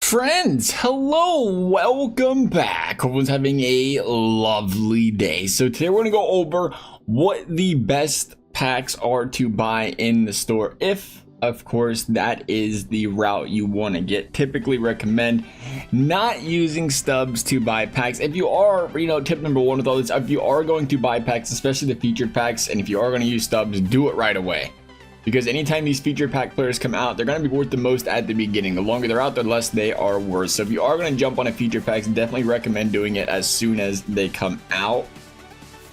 Friends, hello, welcome back. Hope everyone's having a lovely day. So today we're going to go over what the best packs are to buy in the store, if of course that is the route you want to get. Typically recommend not using stubs to buy packs. If you are, tip number one with all this, if you are going to buy packs, especially the featured packs, and if you are going to use stubs, do it right away. Because anytime these featured pack players come out, they're going to be worth the most at the beginning. The longer they're out, the less they are worth. So if you are going to jump on a featured packs, definitely recommend doing it as soon as they come out.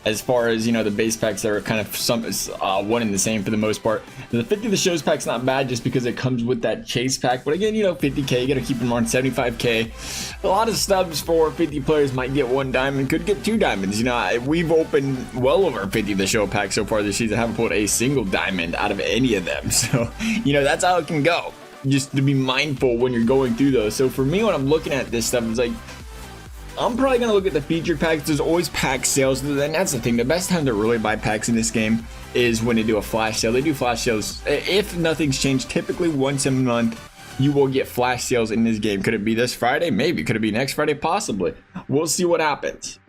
As far as, the base packs are kind of one and the same for the most part. The 50 the shows pack's not bad just because it comes with that chase pack. But again, 50k, you got to keep them on 75k. A lot of stubs for 50 players might get 1 diamond, could get 2 diamonds. We've opened well over 50 the show pack so far this season. I haven't pulled a single diamond out of any of them. So, that's how it can go. Just to be mindful when you're going through those. So for me, when I'm looking at this stuff, it's like, I'm probably going to look at the featured packs. There's always pack sales, and that's the thing. The best time to really buy packs in this game is when they do a flash sale. They do flash sales. If nothing's changed, typically once a month, you will get flash sales in this game. Could it be this Friday? Maybe. Could it be next Friday? Possibly. We'll see what happens.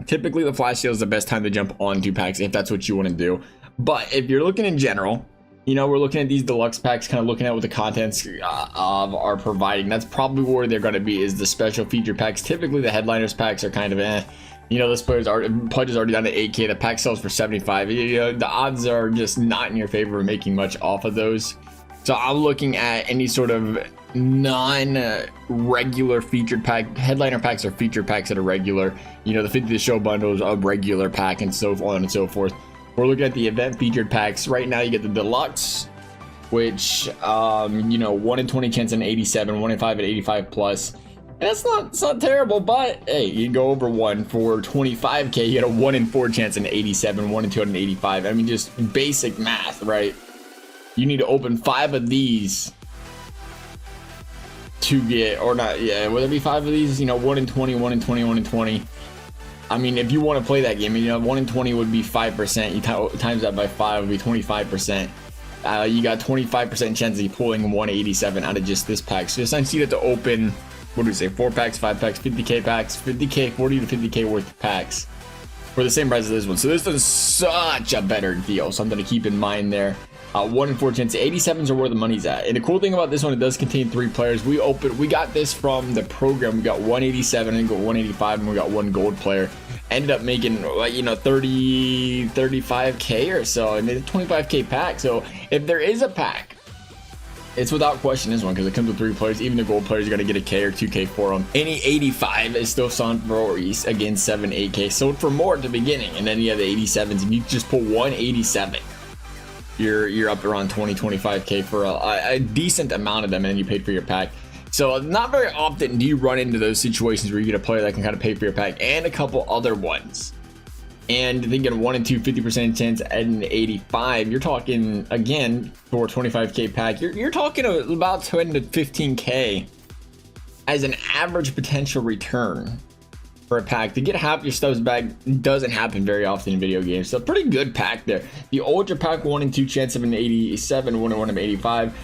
Typically, the flash sale is the best time to jump onto packs if that's what you want to do. But if you're looking in general, we're looking at these deluxe packs, kind of looking at what the contents are providing. That's probably where they're going to be, is the special feature packs. Typically, the headliners packs are kind of this player's pledge is already down to 8k. The pack sells for 75. The odds are just not in your favor of making much off of those. So I'm looking at any sort of non-regular featured pack. Headliner packs are featured packs that are regular. The 50 the show bundles are a regular pack, and so on and so forth. We're looking at the event featured packs. Right now you get the deluxe, which 1 in 20 chance in 87, 1 in 5 at 85 plus. And it's not terrible, but hey, you go over 1 for 25k, you get a 1 in 4 chance in 87, 1 in 2 in 85. I mean, just basic math, right? You need to open 5 of these to get, or not, yeah, would there be 5 of these? 1 in 20, 1 in 20, 1 in 20. I mean, if you want to play that game, 1 in 20 would be 5%. You times that by 5 would be 25%. You got 25% chance of you pulling 187 out of just this pack. So essentially you have to open, what do we say, 4 packs, 5 packs, 50k packs, 50k, 40 to 50k worth of packs for the same price as this one. So this is such a better deal. Something to keep in mind there. 1 in 4 chance. 87s are where the money's at. And the cool thing about this one, it does contain 3 players. We got this from the program. We got 187 and got 185, and we got 1 gold player. Ended up making 35k or so, and it's a 25k pack. So if there is a pack, it's without question this one, because it comes with 3 players. Even the gold players, you got to get a k or 2k for them. Any 85 is still selling for again 7, 8k. Sold for more at the beginning, and then you have the 87s. If you just pull 187. You're up around 20-25k for a decent amount of them, and then you paid for your pack. So not very often do you run into those situations where you get a player that can kind of pay for your pack, and a couple other ones. And thinking 1 in 2 50% chance at an 85, you're talking again for a 25k pack, you're talking about 10 to 15k as an average potential return for a pack. To get half your stubs back doesn't happen very often in video games. So pretty good pack there. The ultra pack 1 in 2 chance of an 87, 1 in 1 of 85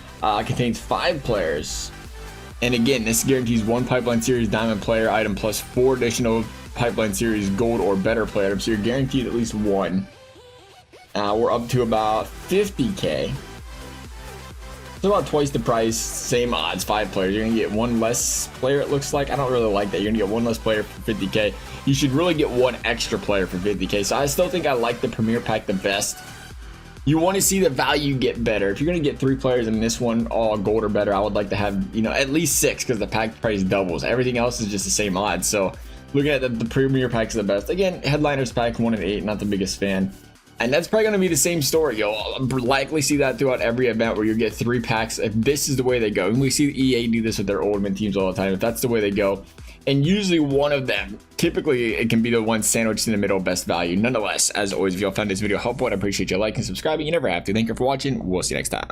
contains 5 players. And again, this guarantees 1 pipeline series diamond player item plus 4 additional pipeline series gold or better player items. So you're guaranteed at least 1. We're up to about 50k. It's about twice the price, same odds, 5 players. You're gonna get 1 less player, it looks like. I don't really like that. You're gonna get 1 less player for 50k. You should really get 1 extra player for 50k. So I still think I like the premier pack the best. You want to see the value get better. If you're gonna get 3 players in this one, all gold or better, I would like to have at least 6, because the pack price doubles. Everything else is just the same odds. So looking at the premier packs are the best. Again, headliners pack 1 in 8, not the biggest fan. And that's probably going to be the same story. You'll likely see that throughout every event where you get 3 packs. If this is the way they go, and we see EA do this with their ultimate teams all the time, if that's the way they go, and usually one of them, typically it can be the one sandwiched in the middle, best value. Nonetheless, as always, if y'all found this video helpful, I'd appreciate you liking and subscribing. You never have to. Thank you for watching. We'll see you next time.